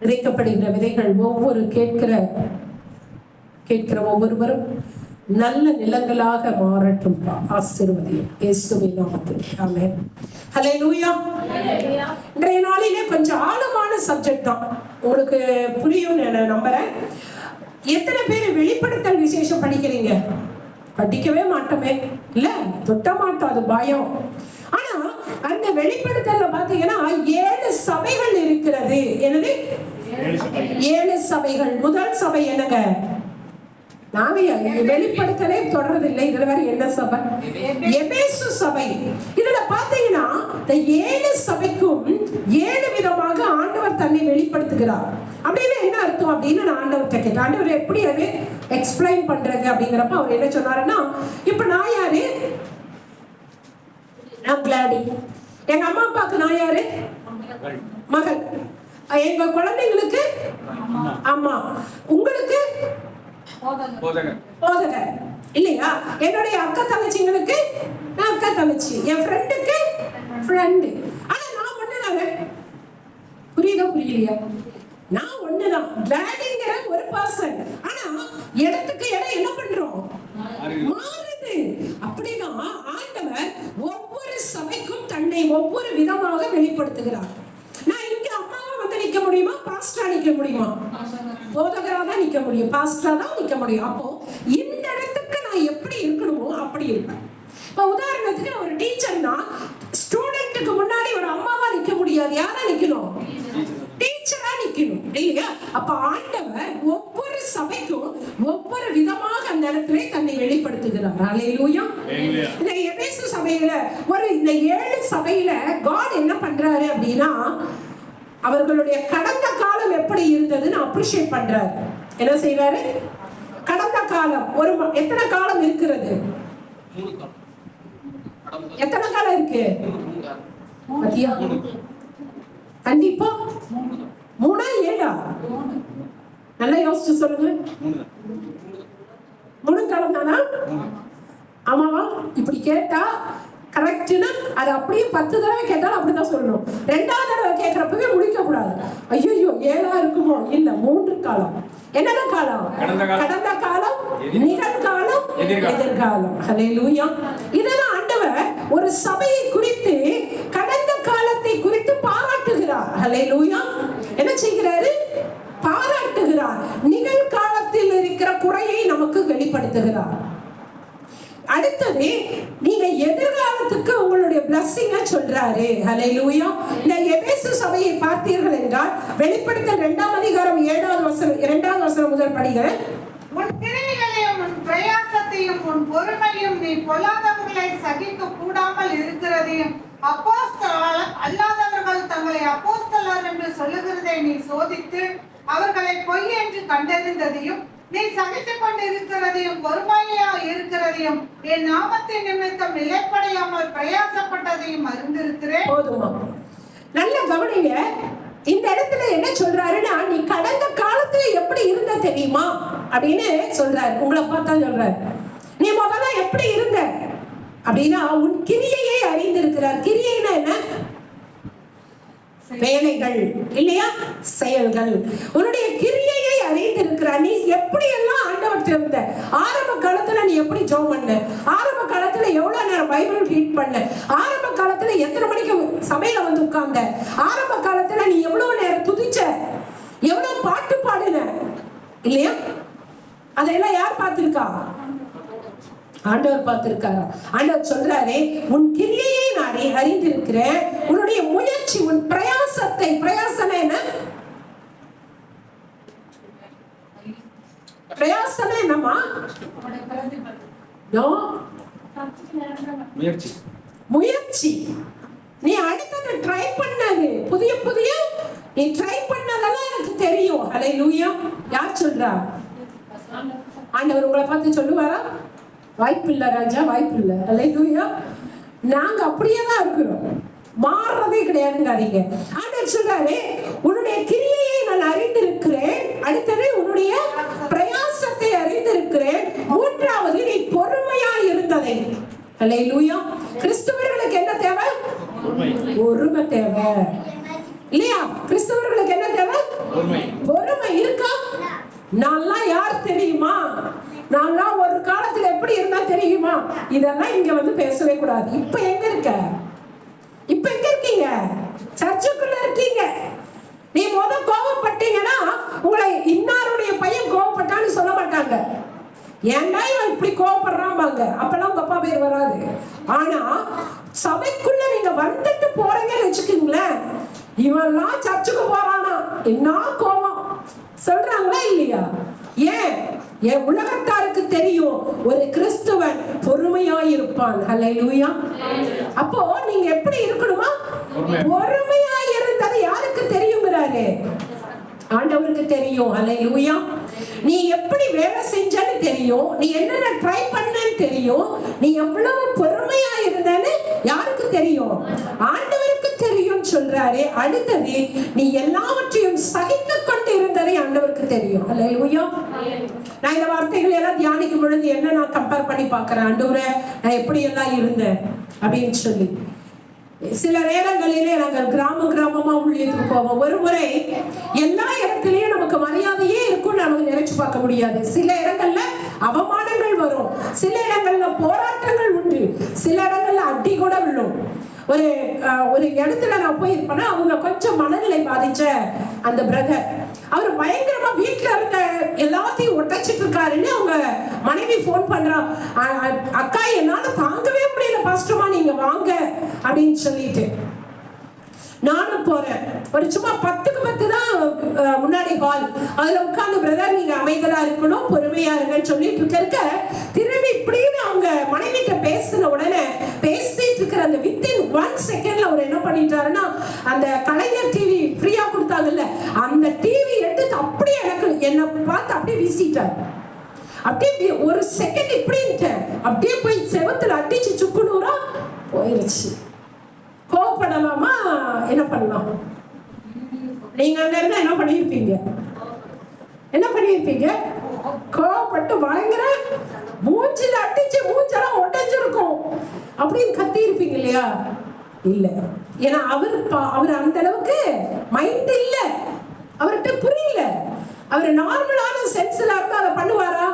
விதைக்கப்படுகிற விதைகள் ஒவ்வொரு கேட்கிற ஒவ்வொருவரும் நல்ல நிலங்களாக மாறட்டும். ஆசீர்வதியும் இயேசுவின் நாமத்தில். ஆமென். ஹல்லேலூயா. இன்றைய நாளிலே கொஞ்சம் ஆழமான சப்ஜெக்ட் தான், உங்களுக்கு புரியும் நம்புறேன். எத்தனை பேர் வெளிப்படுத்தல் விசேஷம் படிக்கிறீங்க? படிக்கவே மாட்டோமே, இல்ல தொட்ட மாட்டோம், அது பயம். ஆனா அந்த வெளிப்படுத்தல பாத்தீங்கன்னா 7 சபைகள் இருக்கிறது. என்னது? 7 சபைகள். முதல் சபை என்னங்க? நாங்க வெளிப்படுத்தலே தொடர்றதில்லை. இதுல வேற என்ன சபை? எபேசு சபை. இதுல பாத்தீங்கன்னா இந்த 7 சபைக்கும் 7 விதமாக ஆண்டவர் தன்னை வெளிப்படுத்துகிறார். அப்படின்னு என்ன அர்த்தம் அப்படின்னு நான் ஆண்டவர்கிட்ட கேட்டேன். ஆண்டவர் எப்படி அது எக்ஸ்பிளைன் பண்றது அப்படிங்கிறப்ப அவர் என்ன சொன்னாருன்னா, இப்ப நான் யாரு? நான் கிளாடி. எங்க அம்மா அப்பாவுக்கு நான் யாரு? மகள். எங்க குழந்தைங்களுக்கு அம்மா. உங்களுக்கு போதகர் இல்லையா? என்னுடைய அக்கா தங்கச்சிங்களுக்கு நான் அக்கா தங்கச்சி, என் ஃப்ரெண்டுக்கு ஃப்ரெண்டு. ஆனா நான் ஒண்ணுதாங்க. புரியுதா புரியலையா? நான் ஒண்ணுதான். கிளாடிங்கிற ஒரு பர்சன். ஆனா இடத்துக்கு இடம் என்ன பண்றோம்? மாறுது. அப்படிதான் ஆண்டவர் ஒவ்வொரு சபைக்கும் தன்னை ஒவ்வொரு விதமாக வெளிப்படுத்துகிறார். நான் இங்க அம்மாவா வந்து நிக்க முடியுமா? பாஸ்டரா நிக்க முடியுமா? போதகரா தான் நிக்க முடியும், பாஸ்டரா தான் நிக்க முடியும். அப்போ இந்த இடத்துக்கு நான் எப்படி இருக்கணுமோ அப்படி இருப்பேன். இப்போ உதாரணத்துக்கு ஒரு டீச்சர்னா ஸ்டூடெண்ட்டுக்கு முன்னாடி ஒரு அம்மாவா நிக்க முடியாது. யாரா நிக்கணும்? டீச்சரா நிக்கணும் இல்லையா? அப்ப ஆண்டவர் ஒவ்வொரு சபைக்கும் ஒவ்வொரு விதமாக அந்த இடத்துல தன்னை வெளிப்படுத்துகிறார். ஹல்லேலூயா. இந்த எபேசு சபையில இந்த 7 சபையில காட் என்ன பண்றாரு அப்படின்னா, அவர்களுடைய கடந்த காலம் எப்படி இருந்ததுன்னு அப்ரிஷியேட் பண்றாரு. என்ன செய்வாரு? கடந்த காலம் எத்தனை காலம் இருக்கிறது? எத்தனை காலம் இருக்கு? மத்தியா கண்டிப்பா 3 7 நல்லா யோசிச்சு சொல்லுங்க. 3 காலம் தானா? ஆமாவா? இப்படி கேட்டா கரெக்ட்னா அது அப்படியே 10 தடவை கேட்டாலும் அப்படிதான் சொல்லணும். 2வது தடவை கேட்கறப்பவே முடிக்க கூடாது. ஐயோ 7 இருக்குமோ? இல்ல, 3 காலம். என்னென்ன காலம்? கடந்த காலம், நிகழ்காலம், எதிர்காலம். ஹல்லேலூயா. இதெல்லாம் ஆண்டவர் ஒரு சபையை குறித்து கடந்த காலத்தை குறித்து பாராட்டுகிறார். ஹல்லேலூயா. என்ன செய்கிறாரு? பாராட்டுகிறார். நிகழ்காலத்தில் இருக்கிற குறையை நமக்கு வெளிப்படுத்துகிறார். அடுத்தது நீங்க எதிர்காலத்துக்கு உங்களுடைய பிளஸிங்க சொல்றாரு. ஹல்லேலூயா. இந்த எபேசு சபையை பார்த்தீர்கள் என்றால் வெளிப்படுத்தல் 2ஆம் அதிகாரம் 7வது வசனம் 2வது வசனம் முதல் படிங்க. உன் கிரியைகளையும் உன் பிரயாசத்தையும் உன் பொறுமையும் நீ பொல்லாதவர்களை சகிக்க கூடாமல் இருக்கிறதையும் அப்போஸ்தலர் அல்லாதவர்கள் தங்களை அப்போஸ்தலர் என்று சொல்லுகிறதை நீ சோதித்து அவர்களை பொய் என்று கண்டறிந்ததையும் நீ சகித்துக் கொண்டிருக்கிறதையும் பொறுமையா இருக்கிறதையும் என் நாமத்தின் நிமித்தம் நிலைப்படையாமல் பிரயாசப்பட்டதையும் அறிந்திருக்கிறேன். போதுமா? நல்ல கவனிங்க. இந்த இடத்துல என்ன சொல்றாருன்னா, நீ கடந்த காலத்துல எப்படி இருந்த தெரியுமா அப்படின்னு சொல்றாரு. உங்களை பார்த்தா சொல்றாரு, நீ முதல்ல எப்படி இருந்த அப்படின்னா உன் கிரியையை அறிந்திருக்கிறார். கிரியைனா என்ன? வேலைகள் இல்லையா? செயல்கள். உன்னுடைய கிரியையை அறிந்திருக்கிறார். நீ எப்படி எல்லாம் ஆண்டவர்கிட்ட இருந்த? ஆரம்ப காலத்துல நீ எப்படி ஜெபம் பண்ண? ஆரம்ப காலத்துல எவ்வளவு நேரம் பைபிள் ரீட் பண்ண? ஆரம்ப காலத்துல எத்தனை மணிக்கு சபையில வந்து உட்கார்ந்த? ஆரம்ப காலத்துல நீ எவ்வளவு நேரம் துதிச்ச? எவ்வளவு பாட்டு பாடுன? இல்லையா? அதெல்லாம் யார் பார்த்திருக்கா? ஆண்டவர் பார்த்திருக்காரா? ஆண்டவர் சொல்றாரே, உன் கிரியையை நான் அறிந்திருக்கிறேன், உன்னுடைய முயற்சி, உன் பிரயாசத்தை. பிரயாசம் என்ன? பிரயாசம் என்னமா? முயற்சி. நீ அடுத்தது ட்ரை பண்ணது, புதிய நீ ட்ரை பண்ணதெல்லாம் எனக்கு தெரியும். ஹல்லேலூயா. யார் சொல்றா? ஆண்டவர் உங்களை பார்த்து சொல்லுவாரா? வாய்ப்பில்லை ராஜா, வாய்ப்பில்லை. ஹல்லேலூயா. நாங்க அப்படியே தான் இருக்கிறோம், மாறுறதே கிடையாதுங்காதீங்க. ஆண்டவர் சொல்றாரு, உன்னுடைய கிரியையை நான் அறிந்திருக்கிறேன். அடுத்தது உன்னுடைய பிரயாசத்தை அறிந்திருக்கிறேன். 3வது நீ பொறுமையா இருந்ததை. ஹல்லேலூயா. கிறிஸ்தவர்களுக்கு என்ன தேவை? பொறுமை தேவை. இல்லையா? கிறிஸ்தவர்களுக்கு என்ன தேவை? பொறுமை இருக்கா? நான்லாம் யார் தெரியுமா? நான்லாம் ஒரு காலத்துல எப்படி இருந்தா தெரியுமா? இதெல்லாம் இங்க வந்து பேசவே கூடாது. இப்ப எங்க இருக்க? இப்ப எங்க இருக்கீங்க? சர்ச்சுக்குள்ள இருக்கீங்க. நீ கோபப்பட்டீங்கன்னா உங்களை இன்னாருடைய பையன் கோபப்பட்டான்னு சொல்ல மாட்டாங்க. ஏன்னா இவன் இப்படி கோபப்படுறாங்க, அப்பெல்லாம் உங்க அப்பா பேர் வராது. ஆனா சபைக்குள்ள நீங்க வந்துட்டு போறீங்கன்னு வச்சுக்கீங்களேன், இவன்லாம் சர்ச்சுக்கு போறானா என்ன கோபம் சொல்றாங்களா இல்லையா? ஏன்? என் உலகத்தாருக்கு தெரியும் ஒரு கிறிஸ்துவன் பொறுமையாய் இருப்பான். ஹல்லேலூயா. அப்போ நீங்க எப்படி இருக்கணுமா? பொறுமையாய் இருந்தது யாருக்கு தெரியுங்கிறாரு? ஆண்டவருக்கு தெரியும். ஹல்லேலூயா. நீ எப்படி வேலை செஞ்சன்னு தெரியும், நீ என்னென்ன ட்ரை பண்ணன்னு தெரியும், நீ எவ்வளவு பொறுமையா இருந்தன்னு யாருக்கு தெரியும்? ஆண்டவருக்கு தெரியும் சொல்றாரு. அடுத்தது, நீ எல்லாவற்றையும் சகித்து கொண்டு இருந்ததை ஆண்டவருக்கு தெரியும். ஹல்லேலூயா. நான் இந்த வார்த்தைகள் எல்லாம் தியானிக்கும் பொழுது என்ன நான் கம்பேர் பண்ணி பார்க்கிறேன், ஆண்டவரே நான் எப்படி எல்லாம் இருந்தேன் அப்படின்னு சொல்லி. சில நேரங்களிலே நாங்கள் கிராமமா ஊழியத்துக்கு போவோம். ஒரு முறை எல்லா இடத்துலயும் நமக்கு மரியாதையே இருக்கும் நமக்கு நினைச்சு பார்க்க முடியாது. சில இடங்கள்ல அவமானங்கள் வரும், சில இடங்கள்ல போராட்டங்கள் உண்டு, சில இடங்கள்ல அடி கூட விழும். ஒரு இடத்துல நான் போயிருப்பேன்னா, அவங்க கொஞ்சம் மனநிலை பாதிச்ச அந்த பிரதர், அவர் பயங்கரமா வீட்டுல இருந்த எல்லாத்தையும் ஒட்டச்சிட்டு இருக்காருன்னு அவங்க மனைவி போன் பண்றா, அக்கா என்னால தாங்கவே முடியல பாஸ்டர்மா நீங்க வாங்க அப்படின்னு சொல்லிட்டு நானும் போறேன். ஒரு சும்மா 10க்கு 10 தான் முன்னாடி ஹால், அதுல உட்கார்ந்து பிரதர் நீங்க அமைதலா இருக்கணும், பொறுமையா இருங்கன்னு சொல்லிட்டு இருக்க, திரும்பி இப்படின்னு அவங்க மனைவிட்ட பேசின உடனே பேசிட்டு இருக்கிற அந்த வித்தின் 1 செகண்ட்ல அவர் என்ன பண்ணிட்டாருன்னா, அந்த கலைஞர் டிவி ஃப்ரீயா கொடுத்தாங்கல்ல, அந்த டிவி எடுத்து அப்படியே என்னை பார்த்து அப்படியே வீசிட்டார். அப்படியே ஒரு செகண்ட் இப்படி அப்படியே போய் செவத்துல அடிச்சு சுக்குனூரா போயிருச்சு. கோவப்படலாமா? என்ன பண்ணலாம்? நீங்க அங்க இருந்தா என்ன பண்ணிருப்பீங்க? என்ன பண்ணிருப்பீங்க? கோவப்பட்டு பயங்கர மூஞ்சில அடிச்சு மூஞ்செல்லாம் ஒட்டஞ்சிருக்கும் அப்படின்னு கத்தி இருப்பீங்க இல்லையா? இல்ல, ஏன்னா அவர் அந்த அளவுக்கு மைண்ட் இல்ல, அவர்கிட்ட புரியல. அவர் நார்மலான சென்ஸ்ல இருந்தா அதை பண்ணுவாரா?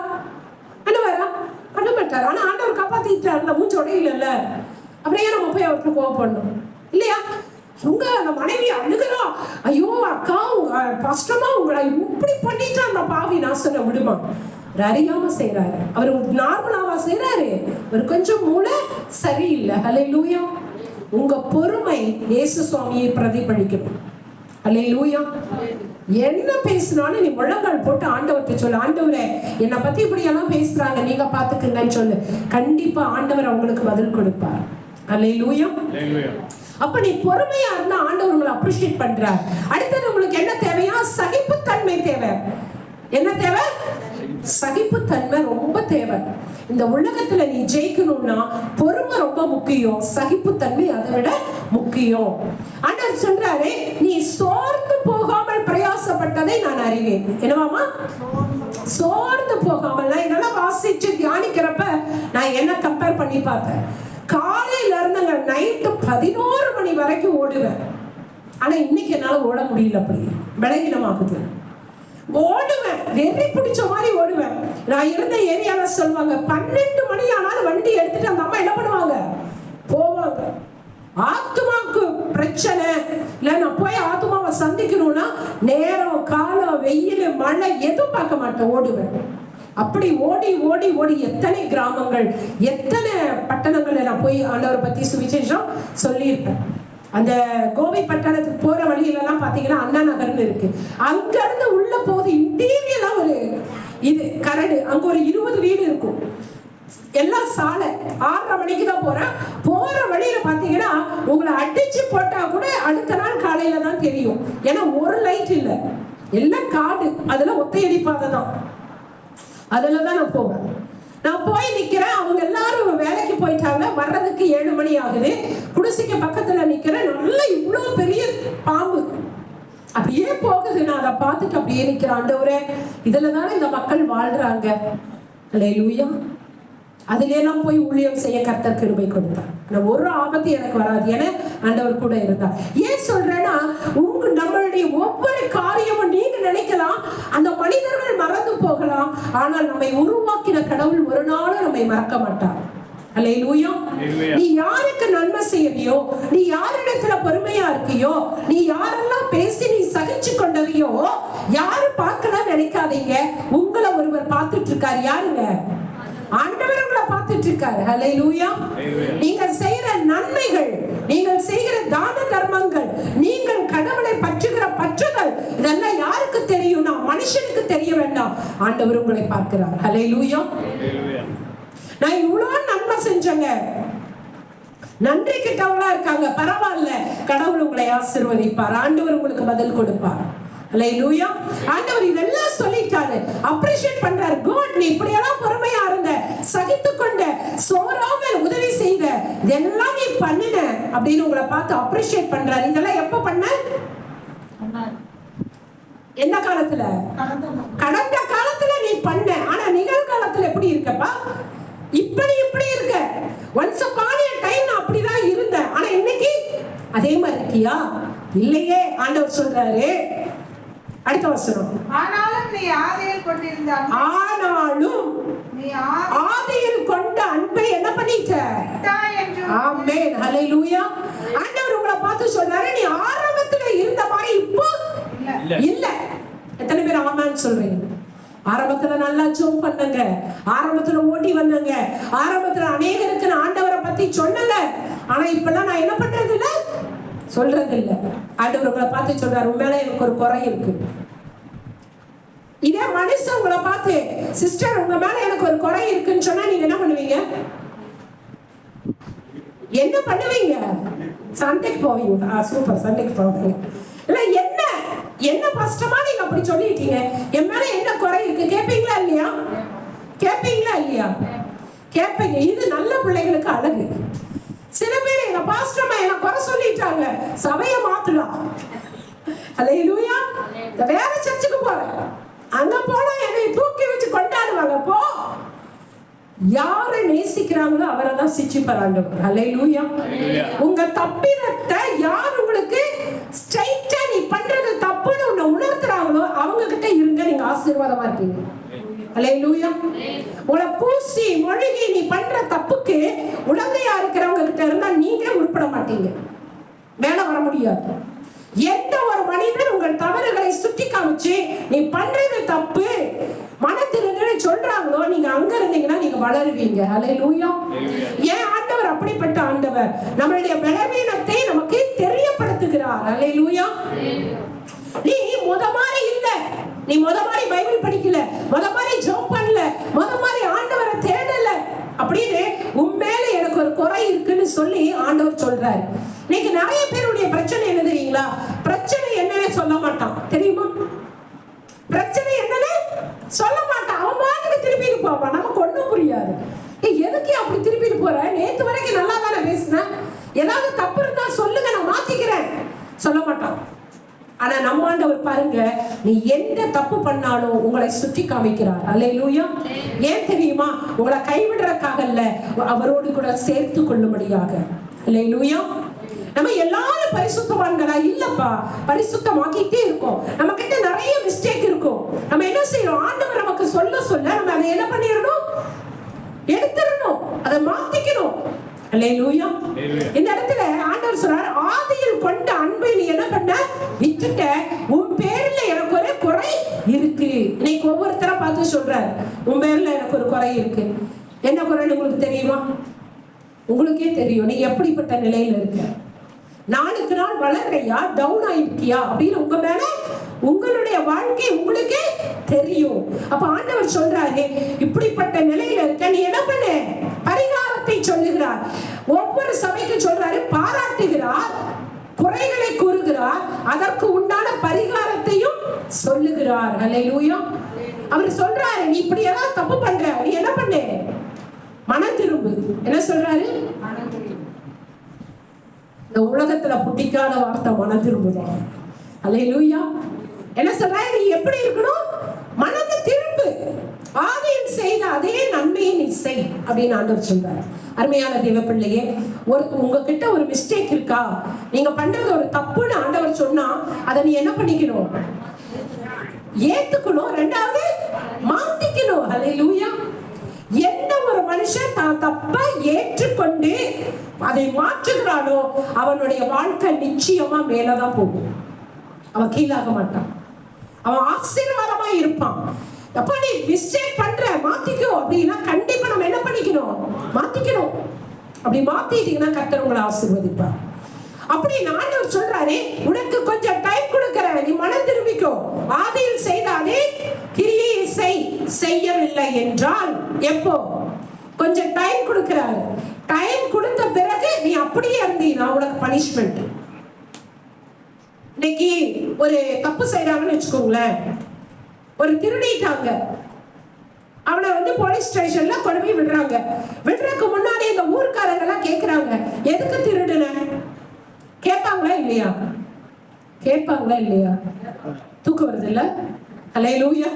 பண்ண மாட்டார். ஆனா ஆண்டவர் காப்பாத்திட்டாருல, மூஞ்சி உடையில. அப்படியே நம்ம போய் அவருக்கு கோவப்படணும் இல்லையா? உங்க மனைவி அழுகிறா, ஐயோ அக்கா கஷ்டமா உங்களை இப்படி பண்ணிட்டா அந்த பாவி நான் சொல்ல விடுமா? அறியாம செய்யறாரு. அவர் நார்மலாவா செய்யறாரு, ஒரு கொஞ்சம் மூளை சரியில்லை. ஹல்லேலூயா. உங்க பொறுமை இயேசு சுவாமியை பிரதிபலிக்கும். ஹல்லேலூயா. என்ன பேசினாலும் நீ முழங்கால் போட்டு ஆண்டவர்கிட்ட சொல்லு, ஆண்டவரே என்னை பத்தி இப்படி எல்லாம் பேசுறாங்க, நீங்க பாத்துக்குங்கன்னு சொல்லு. கண்டிப்பா ஆண்டவர் அவங்களுக்கு பதில் கொடுப்பார். ஹல்லேலூயா. அப்ப நீ பொறுமையா இருந்தா ஆண்டவர் உங்களை அப்ரிஷியேட் பண்றார். அடுத்தது உங்களுக்கு என்ன தேவையா? சகிப்புத்தன்மை தேவை. என்ன தேவை? சகிப்புத்தன்மை ரொம்ப தேவை. இந்த உலகத்துல நீ ஜெயிக்கணும்னா பொறுமை ரொம்ப முக்கியம், சகிப்புத்தன்மை அதை விட முக்கியம். ஆண்டவர் சொல்றாரு, நீ சோர்ந்து போகாமல் பிரயாசப்பட்டதை நான் அறிவேன். என்னவாமா? சோர்ந்து போகாமல். நான் இதெல்லாம் வாசிச்சு தியானிக்கிறப்ப நான் என்ன கம்பேர் பண்ணி பார்த்தேன். காலையில இருந்து நைட்டு 11 மணி வரைக்கும் ஓடுவேன். ஆனா இன்னைக்கு என்னால ஓட முடியல, அப்படி பலகீனமாகுது. ஓடுவேன், வெறி பிடிச்ச மாதிரி ஓடுவேன். நான் இருந்த ஏரியால சொல்லுவாங்க, 12 மணி ஆனாலும் வண்டி எடுத்துட்டு அந்த அம்மா என்ன பண்ணுவாங்க? போவாங்க. ஆத்துமாவுக்கு பிரச்சனை இல்ல, நான் போய் ஆத்துமாவை சந்திக்கணும்னா நேரம் காலம் வெயில் மழை எதுவும் பார்க்க மாட்டேன், ஓடுவேன். அப்படி ஓடி ஓடி ஓடி எத்தனை கிராமங்கள் எத்தனை பட்டணங்களை நான் போய் ஆண்டவரை பத்தி சுவிசேஷம் சொல்லியிருப்பேன். அந்த கோவை பட்டணத்துக்கு போற வழியிலலாம் பாத்தீங்கன்னா அண்ணா நகர்னு இருக்கு. அங்க இருந்து உள்ள போகுது இன்டீரியலா ஒரு இது கரடு, அங்க ஒரு 20 வீடு இருக்கும். எல்லாம் சாலை. 6:30 மணிக்கு தான் போறேன். போற வழியில பாத்தீங்கன்னா உங்களை அடிச்சு போட்டா கூட அடுத்த நாள் காலையில தான் தெரியும். ஏன்னா ஒரு லைட் இல்ல, எல்லாம் காடு, அதுல ஒத்தையடி பாதை தான். அதுலதான் நான் போவேன். நான் போய் நிக்கிறேன், அவங்க எல்லாரும் வேலைக்கு போயிட்டாங்க, வர்றதுக்கு 7 மணி ஆகுது. குடிசைக்கு பக்கத்துல நிக்கிறேன், நல்ல இவ்வளவு பெரிய பாம்பு அப்படியே போகுது. நான் அதை பார்த்துட்டு அப்படியே நிக்கிறேன். ஆண்டவரே, இதுலதானே இந்த மக்கள் வாழ்றாங்க. ஹல்லேலூயா. அதுல போய் ஊழியம் செய்ய கர்த்தர் கிருபை கொடுத்தார். ஒரு ஆபத்து எனக்கு வராது என ஆண்டவர் கூட இருந்தார். ஏன் சொல்றேன்னா, நம்மளுடைய ஒவ்வொரு காரியமும் நீங்க நினைக்கலாம் அந்த மனிதர்கள் மறந்து போகலாம், ஆனால் நம்மை உருவாக்கின கடவுள் ஒரு நாளும் நம்மை மறக்க மாட்டார். அல்லேலூயா. நீ யாருக்கு நன்மை செய்யறியோ, நீ யாரிடத்துல பொறுமையா இருக்கியோ, நீ யாரெல்லாம் பேசி நீ சகிச்சு கொண்டதையோ யாரு பார்க்கலாம் நினைக்காதீங்க. உங்களை ஒருவர் பார்த்துட்டு இருக்காரு. யாருங்க? ஆண்டவர் உங்களை பார்த்துட்டு இருக்காரு. அல்லேலூயா. நீங்கள் செய்கிற நன்மைகள், நீங்கள் செய்கிற தான தர்மங்கள், நீங்கள் கடவுளை பற்றுகிற பற்றுகள், இதெல்லாம் யாருக்கு தெரியும்னா மனுஷனுக்கு தெரிய வேண்டாம், ஆண்டவர் உங்களை பார்க்கிறார். அல்லேலூயா. நான் இவ்வளவு நன்மை செஞ்சேங்க, நன்றி கிட்டவங்களா இருக்காங்க, பரவாயில்ல, கடவுள் உங்களை ஆசீர்வதிப்பார், ஆண்டவர் உங்களுக்கு பதில் கொடுப்பார். அல்லேலூயா. ஆண்டவர் இதெல்லாம் சொல்லிட்டாரு, அப்ரிஷியேட் பண்றாரு. குட், நீ இப்படியெல்லாம் பொறுமையா இருந்த, சகித்து கொண்ட, சோறாமல் உதவி செய்த, இதெல்லாம் நீ பண்ணின அப்படின்னு உங்களை பார்த்து அப்ரிஷியேட் பண்றாரு. இதெல்லாம் எப்ப பண்ண? எந்த காலத்துல? கடந்த காலத்துல நீ பண்ண. ஆனா நிகழ்காலத்துல எப்படி இருக்கப்பா? இப்படி இருக்க. once upon a time நான் அப்படிதான் இருந்தேன், ஆனா இன்னைக்கு அதே மாதிரி இருக்கியா? இல்லையே. ஆண்டவர் சொல்றாரு, அடுத்த வசனம், ஆனாலும் நீ ஆதியில் கொண்டிருந்த கொண்ட அன்பை என்ன பண்ணிட்ட? ஆமென். ஹல்லேலூயா. ஆண்டவர் உங்களை பார்த்து சொல்றாரு, நீ ஆரம்பத்துல இருந்த மாதிரி இப்போ இல்ல. எத்தனை பேர் ஆமென் சொல்றீங்க? ஆரம்பத்துல நல்லா ஜெபம் பண்ணுங்க, ஆரம்பத்துல ஓடி வந்தங்க, ஆரம்பத்துல அநேகருக்கு ஆண்டவரை பத்தி சொன்னங்க, ஆனா இப்பெல்லாம் நான் என்ன பண்றது இல்ல, சொல்றது இல்ல. ஆண்டவர் உங்களை பார்த்து சொல்றாரு, உன் மேல எனக்கு ஒரு குறை இருக்கு. இதே மனுஷன் உங்களை பார்த்து, சிஸ்டர் உங்க மேல எனக்கு ஒரு குறை இருக்குன்னு சொன்னா நீங்க என்ன பண்ணுவீங்க? என்ன பண்ணுவீங்க? சண்டைக்கு போவீங்க. சூப்பர், சண்டைக்கு போவீங்க. இல்ல என்ன கஷ்டமா நீங்க அப்படி சொல்லிட்டீங்க, என் மேல என்ன குறை இருக்கு கேப்பீங்களா இல்லையா? கேப்பீங்களா இல்லையா? கேப்பீங்க. இது நல்ல பிள்ளைகளுக்கு அழகு. சில பேர் எங்க பாஸ்டர்மா என்ன குறை சொல்லிட்டாங்க, சபையை மாத்தலாம். அல்லேலூயா. வேற சர்ச்சுக்கு போறேன், அங்க போனா என்னை தூக்கி வச்சு கொண்டாடுவாங்க. போ, யாரை நேசிக்கிறாங்களோ அவரை தான் சிச்சிப்பார் ஆண்டவர். அல்லேலூயா. உங்க தப்பிதத்தை யார் உங்களுக்கு ஸ்ட்ரைட்டா நீ பண்றது தப்புன்னு உன்னை உணர்த்துறாங்களோ அவங்க கிட்ட இருங்க, நீங்க ஆசீர்வாதமா இருக்கீங்க. அல்லேலூயா. உங்களை பூசி மொழிகி நீ பண்ற தப்புக்கு உடந்தையா இருக்கிறவங்க கிட்ட இருந்தா நீங்க உருப்பட மாட்டீங்க, மேல வர முடியாது. எந்த ஒரு மனிதன் உங்கள் தவறுகளை சுட்டி காமிச்சு நீ பண்றது தப்பு மனத்திலிருந்து சொல்றாங்களோ நீங்க அங்க இருந்தீங்கன்னா நீங்க வளருவீங்க. அல்லேலூயா. ஏன் ஆண்டவர் அப்படிப்பட்ட ஆண்டவர், நம்மளுடைய பலவீனத்தை நமக்கு தெரியப்படுத்துகிறார். அல்லேலூயா. நீ முத மாதிரி இல்ல, நீ முத மாதிரி பைபிள் படிக்கல, முத மாதிரி ஜெபம் பண்ணல, முத மாதிரி ஆண்டவரை தேடல அப்படின்னு உன் மேல எனக்கு ஒரு குறை இருக்குன்னு சொல்லி ஆண்டவர் சொல்றாரு. இன்னைக்கு நிறைய பேருடைய பிரச்சனை என்ன தெரியுங்களா? பிரச்சனை என்னன்னு சொல்ல மாட்டான், தெரியுமா? பிரச்சனை என்னன்னு சொல்ல மாட்டான், அவன் பாட்டுக்கு திருப்பிட்டு போவான். நமக்கு ஒண்ணும் புரியாது. எதுக்கு அப்படி திருப்பிட்டு போற? நேத்து வரைக்கும் நல்லா தானே பேசினேன், ஏதாவது தப்பு இருந்தா சொல்லுங்க, நான் மாத்திக்கிறேன். சொல்ல மாட்டான். ஆனா நம்ம ஆண்டவர் பாருங்க, நீ எந்த தப்பு பண்ணாலும் உங்களை சுற்றி காமிக்கிறார். அல்லேலூயா. ஏன் தெரியுமா? உங்களை கைவிடுறதுக்காக இல்ல, அவரோடு கூட சேர்த்து கொள்ளும்படியாக. அல்லேலூயா. நம்ம எல்லாரும் பரிசுத்தவான்களா இல்லப்பா, பரிசுத்தமாக்கிட்டே இருக்கோம். நம்ம கிட்ட நிறைய மிஸ்டேக் இருக்கும். நம்ம என்ன செய்யறோம்? ஆண்டவர் நமக்கு சொல்ல நம்ம அதை என்ன பண்ணிடணும்? எடுத்துடணும், அதை மாத்திக்கணும். அல்லேலூயா. இந்த இடத்துல ஆண்டவர் சொல்றார், ஆதியில் கொண்ட அன்பை நீ என்ன பண்ண? விட்டுட்ட. உன் பேர்ல எனக்கு ஒரு குறை இருக்கு. இன்னைக்கு ஒவ்வொருத்தரை பார்த்து சொல்றாரு, உன் பேர்ல எனக்கு ஒரு குறை இருக்கு. என்ன குறைன்னு உங்களுக்கு தெரியுமா? உங்களுக்கே தெரியும் நீ எப்படிப்பட்ட நிலையில இருக்க. நாளுக்கு நாள் வளர்றியா, டவுன் ஆயிருக்கியா அப்படின்னு உங்க மேல உங்களுடைய வாழ்க்கை உங்களுக்கே தெரியும். அப்ப ஆண்டவர் சொல்றாரு, இப்படிப்பட்ட நிலையில இருக்க, நீ என்ன பண்ணு? பரிகாரத்தை சொல்லுகிறார். ஒவ்வொரு சபைக்கு சொல்றாரு, பாராட்டுகிறார், குறைகளை கூறுகிறார், அதற்கு உண்டான பரிகாரத்தையும் சொல்லுகிறார். அல்லேலூயா. அவர் சொல்றாரு, நீ இப்படி எல்லாம் தப்பு பண்ற, நீ என்ன பண்ணு? மனம் திரும்பு. என்ன சொல்றாரு? இந்த உலகத்துல புட்டிக்காத வார்த்தை மனம் திரும்புதான். அல்லேலூயா. என்ன சொல்றாரு? நீ எப்படி இருக்கணும்? மனதை திரும்பு. ஆதியில் செய்த அதே நன்மையை நீ செய் அப்படின்னு ஆண்டவர் சொல்றாரு. அருமையான தேவ பிள்ளையே, உங்ககிட்ட ஒரு மிஸ்டேக் இருக்கா, நீங்க பண்றது ஒரு தப்புன்னு ஆண்டவர் சொன்னா அதை நீ என்ன பண்ணிக்கணும்? ஏத்துக்கணும். ரெண்டாவது மாத்திக்கணும். ஹல்லேலூயா. எந்த ஒரு மனுஷன் தான் தப்பை ஏற்றுக்கொண்டு அதை மாற்றுகிறானோ அவனுடைய வாழ்க்கை நிச்சயமா மேலதான் போகும். அவன் கீழாக மாட்டான், அவன் ஆசீர்வாதமா இருப்பான். அப்ப நீ மிஸ்டேக் பண்ற, மாத்திக்கோ அப்படின்னா கண்டிப்பா நம்ம என்ன பண்ணிக்கணும்? மாத்திக்கணும். அப்படி மாத்திட்டீங்கன்னா கர்த்தர் உங்களை ஆசீர்வதிப்பார். அப்படி ஆண்டவர் சொல்றாரே, உனக்கு கொஞ்சம் டைம் கொடுக்கிறேன், நீ மனம் திரும்பிக்கோ, ஆதியில் செய்த அதே கிரியை செய்யவில்லை என்றால் எப்போ? கொஞ்சம் டைம் கொடுக்கிறாரு. டைம் கொடுத்த பிறகு நீ அப்படியே இருந்தீங்கன்னா உனக்கு பனிஷ்மெண்ட். இன்னைக்கு ஒரு தப்பு செய்யறாங்கன்னு வச்சுக்கோங்களேன், ஒரு திருடிட்டாங்க, அவனை போலீஸ் ஸ்டேஷன்ல கொண்டு போய் விடுறாங்க. விடுறதுக்கு முன்னாடி இந்த ஊர்க்காரங்க எல்லாம் கேக்குறாங்க, எதுக்கு திருடுன? கேட்பாங்களா இல்லையா? கேட்பாங்களா இல்லையா? தூக்கம் வருது இல்ல? ஹல்லேலூயா.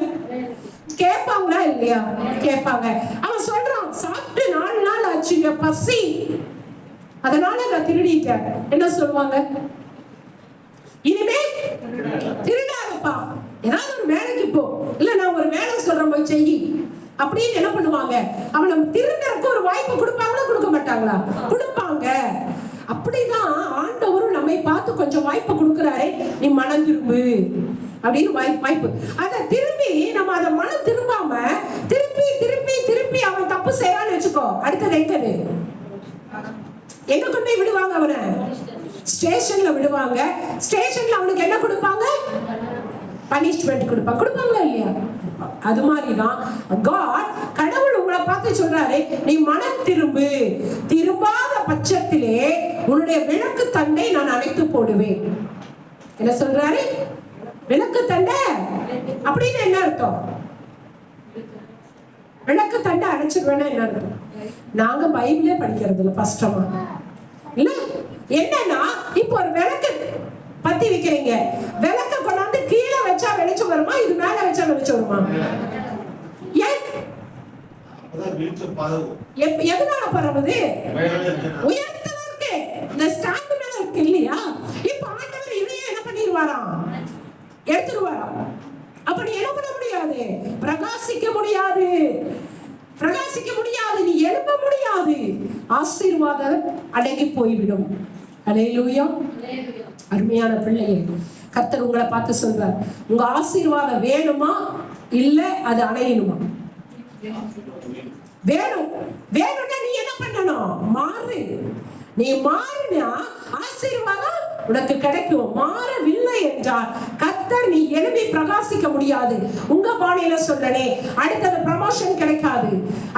கேட்பாங்களா இல்லையா? கேட்பாங்க. அவன் சொல்றான், சாப்பிட்டு 4 நாள் ஆச்சுங்க, பசி, அதனால நான் திருடிட்டேன். என்ன சொல்லுவாங்க? இனிமே திருடாதப்பா, ஏதாவது ஒரு வேலைக்கு போ, இல்ல நான் ஒரு வேலை சொல்றேன் போய் செய் அப்படின்னு என்ன பண்ணுவாங்க? அவனை திருடறதுக்கு ஒரு வாய்ப்பு கொடுப்பாங்களா கொடுக்க மாட்டாங்களா? கொடுப்பாங்க. அப்படிதான் ஆண்டவரும் நம்மை பார்த்து கொஞ்சம் வாய்ப்பு கொடுக்கிறாரே, நீ மனம் திரும்பு அப்படின்னு வாய்ப்பு. அதை திரும்பி நம்ம அதை மனம் திரும்பாம திருப்பி திருப்பி திருப்பி அவன் தப்பு செய்யறான்னு வச்சுக்கோ, அடுத்தது எங்க கொண்டு போய் விடுவாங்க? அவனை ஸ்டேஷன்ல விடுவாங்க. ஸ்டேஷன்ல அவனுக்கு என்ன கொடுப்பாங்க? பனிஷ்மெண்ட் கொடுப்பாங்க. கொடுப்பாங்களா இல்லையா? அது மாதிரிதான் கடவுள் உங்களை பார்த்து சொல்றாரு, நீ மனம் திரும்பு, திரும்பாத பட்சத்திலே உன்னுடைய விளக்கு தண்டை நான் அணைத்து போடுவேன். என்ன சொல்றாரு? விளக்கு தண்டை அப்படின்னு என்ன அர்த்தம்? விளக்கு தண்டை அணைச்சிருவேன்னா என்ன அர்த்தம்? நாங்க பைபிளே படிக்கிறது இல்ல கஷ்டமா இல்ல. என்னன்னா இப்போ ஒரு விளக்கு பத்தி வைக்கிறீங்க, விளக்க கொண்டாந்து கீழே வச்சா வெளிச்சம் வருமா, இது மேல வச்சா வெளிச்சம் வருமா? ஏன்? எதனால பரவுது? உயரத்துல இருக்கு, இந்த ஸ்டாண்ட் மேல இருக்கு இல்லையா? இப்ப ஆண்டவர் இதையே என்ன பண்ணிடுவாராம்? எடுத்துருவாராம். அப்படி என்ன பண்ண முடியாது? பிரகாசிக்க முடியாது, பிரகாசிக்க முடியாது, நீ எழுப்ப முடியாது. ஆசீர்வாதம் அடங்கி போய்விடும். ஹல்லேலூயா. அருமையான பிள்ளையே, கர்த்தர் உங்களை பார்த்து சொல்றார், உங்க ஆசீர்வாதம் வேணுமா இல்ல அது அடையணுமா? வேணும். வேணும்னா நீ என்ன பண்ணணும்? மாறு. நீ மாறினா ஆசீர்வாதம் உனக்கு கிடைக்கும். மாறவில்லை என்றால் கர்த்தர் நீ எழுப்பி பிரகாசிக்க முடியாது. உங்க பாணியில சொல்றனே, அடுத்தது ப்ரமோஷன் கிடைக்காது,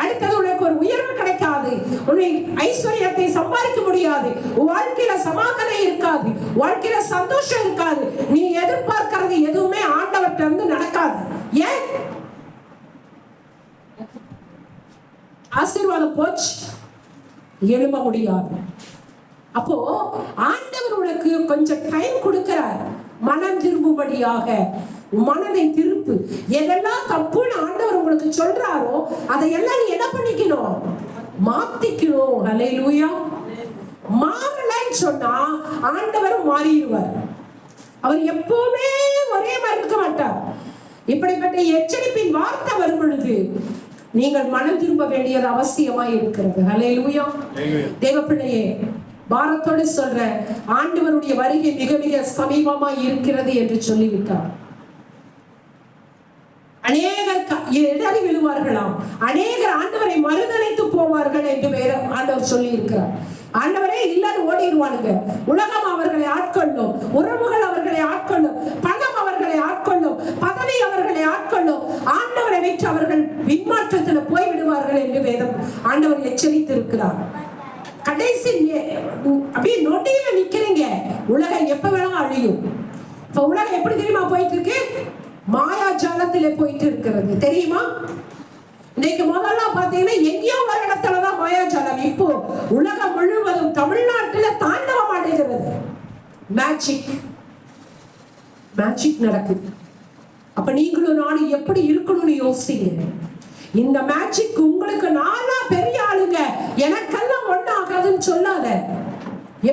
அடுத்தது உனக்கு ஒரு உயர்வு கிடைக்காது, உன்னை ஐஸ்வர்யத்தை சம்பாதிக்க முடியாது, வாழ்க்கையில சமாதானம் இருக்காது, வாழ்க்கையில சந்தோஷம் இருக்காது, நீ எதிர்பார்க்கிறது எதுவுமே ஆண்டவர்கிட்ட இருந்து நடக்காது. ஏன்? ஆசீர்வாதம் போச்சு, எழும்ப முடியாது. அப்போ ஆண்டவர் உனக்கு கொஞ்சம் டைம் கொடுக்கிறார், மனம் திரும்பும்படியாக. மனதை திருப்பு. எதெல்லாம் தப்புன்னு ஆண்டவர் உங்களுக்கு சொல்றாரோ அதையெல்லாம் நீ என்ன பண்ணிக்கணும்? மாத்திக்கணும். ஹல்லேலூயா. மாறலைன்னு சொன்னா ஆண்டவர் மாறிடுவார். அவர் எப்பவுமே ஒரே மாதிரி இருக்க மாட்டார். இப்படிப்பட்ட எச்சரிப்பின் வார்த்தை வரும் பொழுது நீங்கள் மனம் திரும்ப வேண்டியது அவசியமா இருக்கிறது. ஹல்லேலூயா. தேவப்பிள்ளையே, பாரத்தோடு சொல்ற, ஆண்டவருடைய வருகை மிக மிக சமீபமா இருக்கிறது என்று சொல்லிவிட்டார். அநேகர் இடறி விழுவார்களாம், அநேகர் ஆண்டவரை மறுதலித்து போவார்கள் என்று ஆண்டவர் சொல்லி இருக்கிறார். ஆண்டவரே இல்லன்னு ஓடிடுவானுங்க. உலகம் அவர்களை ஆட்கொள்ளும், உறவுகள் அவர்களை ஆட்கொள்ளும், பணம் அவர்களை ஆட்கொள்ளும், பதவி அவர்களை ஆட்கொள்ளும். ஆண்டவரை விட்டு அவர்கள் பின்மாற்றத்தில் போய் விடுவார்கள் என்று வேதம் ஆண்டவர் எச்சரித்து இருக்கிறார். கடைசி அப்படியே நொடியில நிக்கிறீங்க. உலகம் எப்ப வேணாலும் அழியும். இப்ப உலகம் எப்படி தெரியுமா போயிட்டு இருக்கு? மாயாஜாலத்திலே போயிட்டு இருக்கிறது, தெரியுமா? இன்னைக்கு முதல்ல பாத்தீங்கன்னா எங்கேயோ ஒரு இடத்துலதான் மாயாஜாலம். இப்போ உலகம் முழுவதும் தமிழ்நாட்டுல தாண்டவம் அடைகிறது. மேஜிக் நடக்குது. அப்ப நீங்களும் நானும் எப்படி இருக்கணும்னு யோசிங்க. இந்த மேட்சிக் உங்களுக்கு நானா பெரிய ஆளுங்க, எனக்கெல்லாம் ஒண்ணு ஆகாதுன்னு சொல்லாத.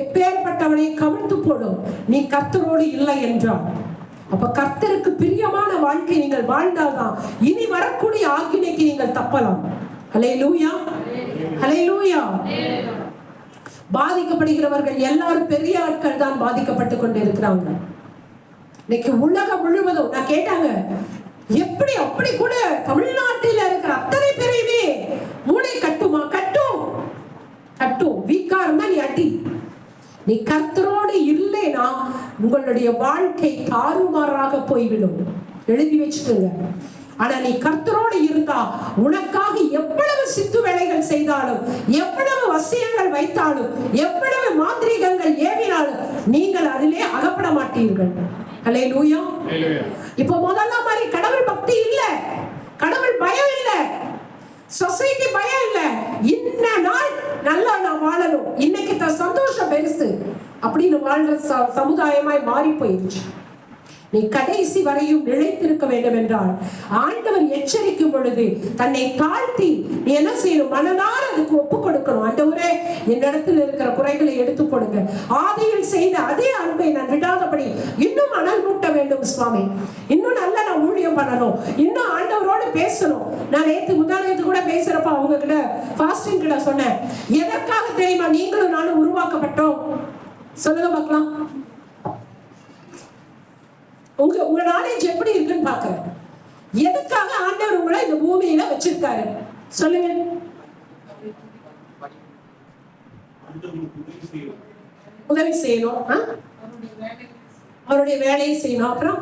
எப்பேற்பட்டவனை கவிழ்த்து போடும் நீ கர்த்தரோடு இல்லை என்றால். அப்ப கர்த்தருக்கு பிரியமான வாழ்க்கை நீங்கள் வாழ்ந்தால்தான் இனி வரக்கூடிய ஆக்கினைக்கு நீங்கள் தப்பலாம். ஹல்லேலூயா, ஹல்லேலூயா. பாதிக்கப்படுகிறவர்கள் எல்லாரும் பெரிய ஆட்கள் தான் பாதிக்கப்பட்டு கொண்டு இருக்கிறாங்க. இன்னைக்கு உலகம் முழுவதும் நான் கேட்டாங்க, எப்படி அப்படி கூட தமிழ்நாட்டில் இருக்கிற அத்தனை பேரையுமே மூளை கட்டுமா? கட்டும், கட்டும். வீக்கா இருந்தா நீ அடி. நீ கர்த்தரோடு இல்லைனா உங்களுடைய வாழ்க்கை தாறுமாறாக போய்விடும். எழுதி வச்சுக்கோங்க. ஆனா நீ கர்த்தரோடு இருந்தா உனக்காக எவ்வளவு சித்து வேலைகள் செய்தாலும், எவ்வளவு வசியங்கள் வைத்தாலும், எவ்வளவு மாந்திரிகங்கள் ஏவினாலும் நீங்கள் அதிலே அகப்பட மாட்டீர்கள். ஹல்லேலூயா. இப்போ முதல்ல மாதிரி கடவுள் பக்தி இல்ல, கடவுள் பயம் இல்ல, சொசைட்டி பயம் இல்ல. இந்த நாள் நல்லா நான் வாழணும், இன்னைக்கு தான் சந்தோஷம் பெருசு அப்படின்னு வாழ்ற சமுதாயமாய் மாறி போயிடுச்சு. நீ கடைசி வரையும் நிலைத்திருக்க வேண்டும் என்றால் ஆண்டவர் எச்சரிக்கும் பொழுது தன்னை தாழ்த்தி நீ என்ன செய்யணும்? மனதார அதுக்கு ஒப்பு கொடுக்கணும். ஆண்டவரே, என்னிடத்தில் இருக்கிற குறைகளை எடுத்து கொடுங்க. ஆதியில் செய்த அதே அன்பை நான் விடாதபடி இன்னும் அனல் மூட்ட வேண்டும் சுவாமி. இன்னும் நல்லா நான் ஊழியம் பண்ணணும், இன்னும் ஆண்டவரோடு பேசணும். நான் முந்தானத்து கூட பேசுறப்ப அவங்க கிட்ட ஃபாஸ்டிங் கிட்ட சொன்னேன், எதற்காக தெரியுமா நீங்களும் நானும் உருவாக்கப்பட்டோம்? சொல்லுங்க பார்க்கலாம். உங்க நாலேஜ் எப்படி இருக்குன்னு பாக்குறேன். எதுக்காக ஆண்டவர் உங்களை இந்த பூமியில வச்சிருக்காரு சொல்லுங்க. உதவி செய்யணும், அவருடைய வேலையை செய்யணும். அப்புறம்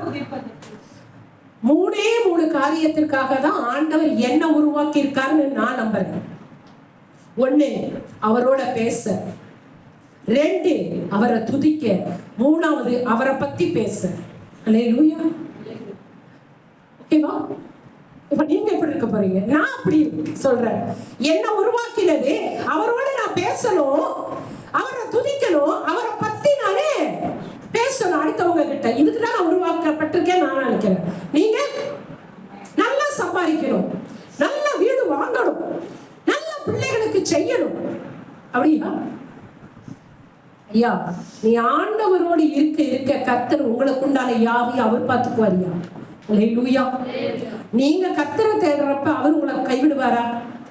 3 காரியத்திற்காக தான் ஆண்டவர் என்ன உருவாக்கி இருக்காருன்னு நான் நம்புறேன். 1, அவரோட பேச. 2, அவரை துதிக்க. 3வது, அவரை பத்தி பேச. ஹல்லேலூயா. ஓகேவா? இப்ப நீங்க எப்படி இருக்க போறீங்க? நான் அப்படி சொல்றேன். என்ன உருவாக்கினது அவரோட நான் பேசணும், அவரை துதிக்கணும், அவரை பத்தி நானே பேசணும் அடுத்தவங்க கிட்ட. இதுக்குதான் நான் உருவாக்கப்பட்டிருக்கேன் நான் நினைக்கிறேன். நீங்க நல்லா சம்பாதிக்கணும், நல்ல வீடு வாங்கணும், நல்ல பிள்ளைகளுக்கு செய்யணும். அப்படியா? ஐயா, நீ ஆண்டவரோடு இருக்க இருக்க கர்த்தர் உங்களுக்கு உண்டான யாவையும் அவர் பார்த்துக்குவாரியா? ஹல்லேலூயா. நீங்க கர்த்தரை தேடுறப்ப அவர் உங்களை கைவிடுவாரா?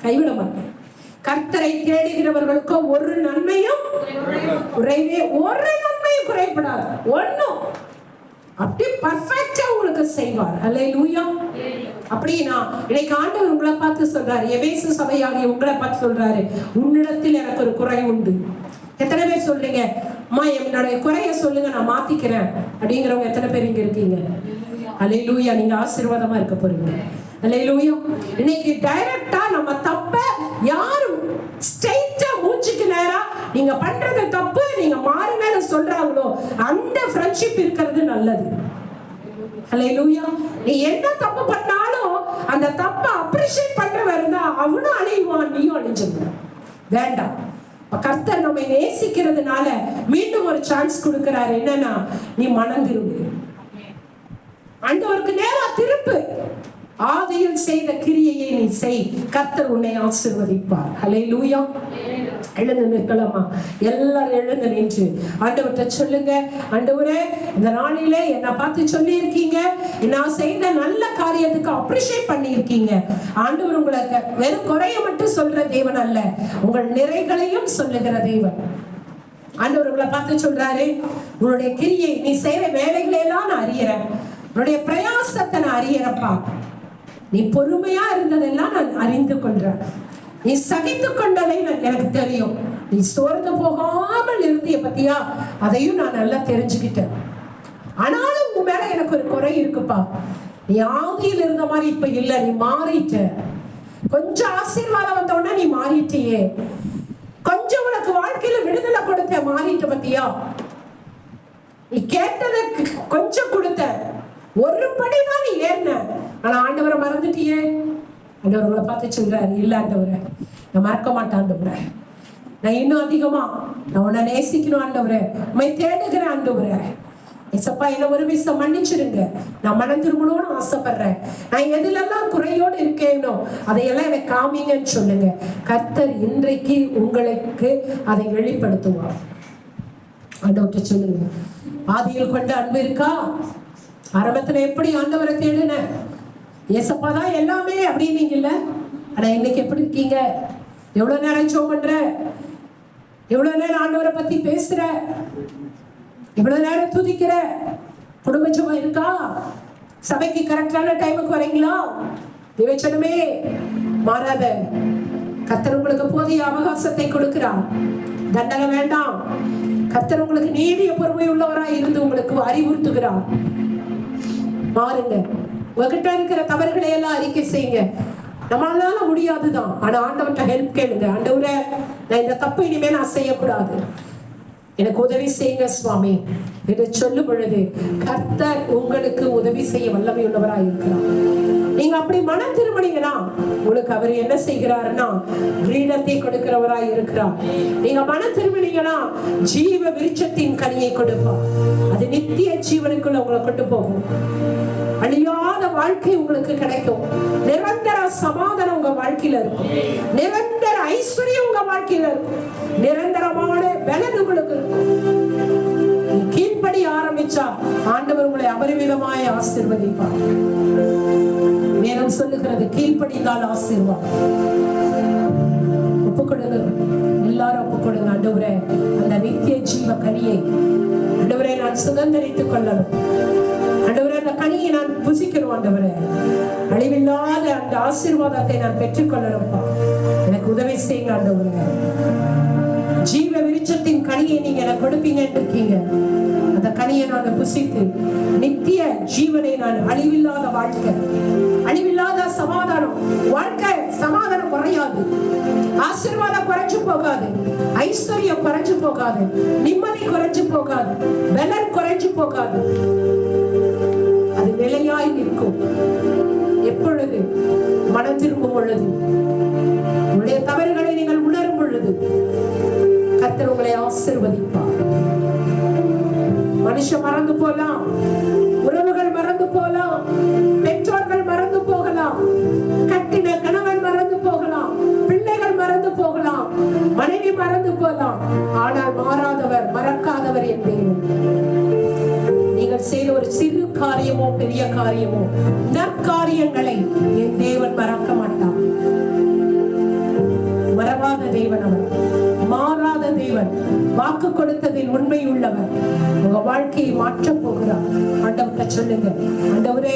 கைவிட மாட்டார். கர்த்தரை தேடுகிறவர்களுக்கு ஒரு நன்மையும் குறைபடாது. ஒண்ணும் அப்படி பர்ஃபெக்ட்டா உங்களுக்கு செய்வார். ஹல்லேலூயா. அப்படின்னா இன்னைக்கு ஆண்டவர் உங்களை பார்த்து சொல்றாரு, எபேசு சபையாகிய உங்களை பார்த்து சொல்றாரு, உன்னிடத்தில் எனக்கு ஒரு குறை உண்டு. எத்தனை பேர் சொல்றீங்க, அம்மா என்னுடைய குறைய சொல்லுங்க நான் மாத்திக்கிறேன் அப்படிங்கிறவங்க எத்தனை பேர் இங்க இருக்கீங்க? ஹல்லேலூயா. நீங்க ஆசீர்வாதமா இருக்க போறீங்க. ஹல்லேலூயா. இன்னைக்கு டைரக்டா நம்ம தப்ப யாரும் ஸ்ட்ரைட்டா மூச்சுக்கு நேரா நீங்க பண்றது தப்பு நீங்க மாறுங்கன்னு சொல்றாங்களோ அந்த ஃப்ரெண்ட்ஷிப் இருக்கிறது நல்லது. ஹல்லேலூயா. நீ என்ன தப்பு பண்ணாலும் அந்த தப்பை அப்ரிஷியேட் பண்றவன் இருந்தா அவனும் அழிவான், நீயும் அழிஞ்சிருந்த. வேண்டாம். கர்த்தர் நம்மை நேசிக்கிறதுனால மீண்டும் ஒரு சான்ஸ் கொடுக்கிறாரு. என்னன்னா, நீ மனம் திரும்பு, ஆண்டவருக்கு நேரா திருப்பு, ஆதியில் செய்த கிரியையை நீ செய், கர்த்தர் உன்னை ஆசீர்வதிப்பார். ஹல்லேலூயா. எழுந்து நிற்கலாமா? எல்லாரும் எழுந்து நின்று ஆண்டவர்கிட்ட சொல்லுங்க, ஆண்டவரே இந்த நாளிலே என்னை பார்த்து சொல்லி இருக்கீங்க, நான் செய்த நல்ல காரியத்துக்கு அப்ரிஷியேட் பண்ணி இருக்கீங்க. ஆண்டவர் உங்களுக்கு வெறும் குறைய மட்டும் சொல்ற தேவன் அல்ல, உங்கள் நிறைகளையும் சொல்லுகிற தேவன். ஆண்டவர் உங்களை பார்த்து சொல்றாரு, உன்னுடைய கிரியை நீ செய்யற வேலைகளை எல்லாம் நான் அறியறேன், உன்னுடைய பிரயாசத்தை நான் அறியறப்பா. நீ பொறுமையா இருந்ததெல்லாம் நான் அறிந்து கொள்றேன், நீ சகித்து கொண்டதை எனக்கு தெரியும், நீ சோர்ந்து போகாமல் இருந்திய பத்தியா அதையும் நான் நல்லா தெரிஞ்சுக்கிட்டேன். ஆனாலும் உன் மேல எனக்கு ஒரு குறை இருக்குப்பா, நீ ஆதியில் இருந்த மாதிரி இப்ப இல்ல, நீ மாறிட்ட. கொஞ்சம் ஆசீர்வாதம் வந்த உடனே நீ மாறிட்டியே, கொஞ்சம் உனக்கு வாழ்க்கையில விடுதலை கொடுத்த, மாறிட்ட பத்தியா. நீ கேட்டதை கொஞ்சம் கொடுத்த, ஒரு படிதான் நீ ஏறின, ஆனா ஆண்டவரை மறந்துட்டியே. ஆண்டவர் உங்களை பார்த்து சொல்றாரு, இல்ல ஆண்டவரை நான் மறக்க மாட்டேன் ஆண்டவரை, நான் இன்னும் அதிகமா நான் உன்னை நேசிக்கணும் ஆண்டவரை, உண்மை தேடுகிறேன் ஆண்டவரை, ஏசப்பா என்ன ஒரு விஷயம் மன்னிச்சிருங்க, நான் மனம் திரும்பணும்னு ஆசைப்படுறேன், நான் எதுலெல்லாம் குறையோடு இருக்கேனோ அதையெல்லாம் எனக்கு காமிங்கன்னு சொல்லுங்க. கர்த்தர் இன்றைக்கு உங்களுக்கு அதை வெளிப்படுத்துவார். ஆண்டவர்கிட்ட சொல்லுங்க, ஆதியில் கொண்ட அன்பு இருக்கா? ஆரம்பத்துல எப்படி ஆண்டவரை தேடுன? ஏசப்பா தான் எல்லாமே அப்படின்னீங்கல்ல, ஆனா இன்னைக்கு எப்படி இருக்கீங்க? எவ்வளவு நேரம் ஜெபம் பண்ற? எவ்வளவு நேரம் ஆண்டவரை பத்தி பேசுற? இவ்வளவு நேரம் துதிக்கிற? குடும்ப ஜெபம் இருக்கா? சபைக்கு கரெக்டான டைமுக்கு வரீங்களா? விவேச்சனமே மாறாத. கர்த்தர் உங்களுக்கு போதிய அவகாசத்தை கொடுக்கிறார். தண்டனை வேண்டாம். கர்த்தர் உங்களுக்கு நீடிய பொறுமை உள்ளவராய் இருந்து உங்களுக்கு அறிவுறுத்துகிறார். மாறுங்க. உங்ககிட்ட இருக்கிற தவறுகளை எல்லாம் அறிக்கை செய்யுங்க. நம்மளால முடியாதுதான், ஆனா ஆண்டவர்கிட்ட ஹெல்ப் கேளுங்க. ஆண்டவரே, நான் இந்த தப்பு இனிமே நான் செய்யக்கூடாது, எனக்கு உதவி செய்யுங்க சுவாமி என்று சொல்லும் பொழுது கர்த்தர் உங்களுக்கு உதவி செய்ய வல்லமை உள்ளவராய் இருக்கிறார். நீங்க அப்படி மனம் திரும்பினீங்கன்னா உங்களுக்கு அவர் என்ன செய்கிறாருன்னா கிரீடத்தை கொடுக்கிறவராய் இருக்கிறார். நீங்க மனம் திரும்பினீங்கன்னா ஜீவ விருட்சத்தின் கனியை கொடுப்பார். அது நித்திய ஜீவனுக்குள்ள உங்களை கொண்டு போகும். அழியாத வாழ்க்கை உங்களுக்கு கிடைக்கும். நிரந்தர சமாதானம் உங்க வாழ்க்கையில இருக்கும். நிரந்தர ஐஸ்வர்யம் உங்க வாழ்க்கையில இருக்கும். நிரந்தரமான பலன் உங்களுக்கு இருக்கும். கீழ்ப்படி ஆரம்பிச்சா ஆண்டவர் உங்களை அபரிமிதமாய் ஆசீர்வதிப்பார். வேதம் சொல்லுகிறது, கீழ்ப்படிந்தால் ஆசீர்வாதம். ஒப்புக்கொடுங்க, எல்லாரும் ஒப்புக்கொடுங்க. ஆண்டவரே, அந்த நித்திய ஜீவ கனியை ஆண்டவரே நான் சுதந்திரித்துக் கொள்ளணும். ஆண்டவரே, அந்த கனியை நான் புசிக்கணும். ஆண்டவரே, அழிவில்லாத அந்த ஆசீர்வாதத்தை நான் பெற்றுக்கொள்ளணும்ப்பா. எனக்கு உதவி செய்யுங்க ஆண்டவரே. ஜீவ விருட்சத்தின் கனியை நீங்க எனக்கு கொடுப்பீங்கன்னு இருக்கீங்க. அந்த கனியை நான் புசித்து நித்திய ஜீவனை நான் அழிவில்லாத வாழ்க்கை, அழிவில்லாத சமாதானம் வாழ்க்கை. சமாதானம் குறையாது, ஆசீர்வாதம் குறைஞ்சு போகாது, ஐஸ்வர்யம் குறைஞ்சு போகாது, நிம்மதி குறைஞ்சு போகாது, பலன் குறைஞ்சு போகாது. அது நிலையாய் நிற்கும். எப்பொழுது? மனம் திரும்பும் பொழுது, உங்களுடைய தவறுகளை நீங்கள் உணரும் பொழுது கர்த்தர் உங்களை ஆசீர்வதிப்பார். மனுஷன் மறந்து போலாம், உறவுகள் மறந்து போலாம், பெற்றோர்கள் மறந்து போகலாம், கட்டின கணவன் மறந்து போகலாம், பிள்ளைகள் மறந்து போகலாம், மனைவி மறந்து போகலாம். ஆனால் மாறாதவர், மறக்காதவர் என் தேவன். நீங்கள் செய்த ஒரு சிறு காரியமோ பெரிய காரியமோ நற்காரியங்களை என் தேவன் மறக்க மாட்டார். மறவாத தேவன் அவர், மாறாத தேவன், வாக்கு கொடுத்ததில் உண்மை உள்ளவர். உங்க வாழ்க்கையை மாற்ற போகிறார். ஆண்டவர்கிட்ட சொல்லுங்க, ஆண்டவரே,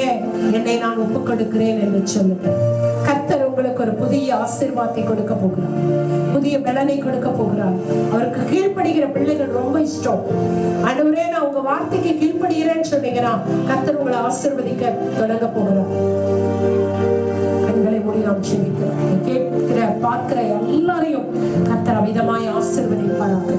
என்னை நான் ஒப்புக் கொடுக்கிறேன் என்று சொல்லுங்க. கர்த்தர் உங்களுக்கு ஒரு புதிய ஆசீர்வாதத்தை கொடுக்க போகிறார், புதிய பலனை கொடுக்க போகிறார். அவருக்கு கீழ்ப்படுகிற பிள்ளைகள் ரொம்ப இஷ்டம். ஆண்டவரே, நான் உங்க வார்த்தைக்கு கீழ்ப்படுகிறேன்னு சொன்னீங்கன்னா கர்த்தர் உங்களை ஆசீர்வதிக்க தொடங்க போகிறார். கண்களை மூடி நாம் ஜெபிக்கிறோம். கேட்கிற பார்க்கிற எல்லாரையும் கர்த்தர் அமிதமாய் ஆசீர்வதிப்பாராக.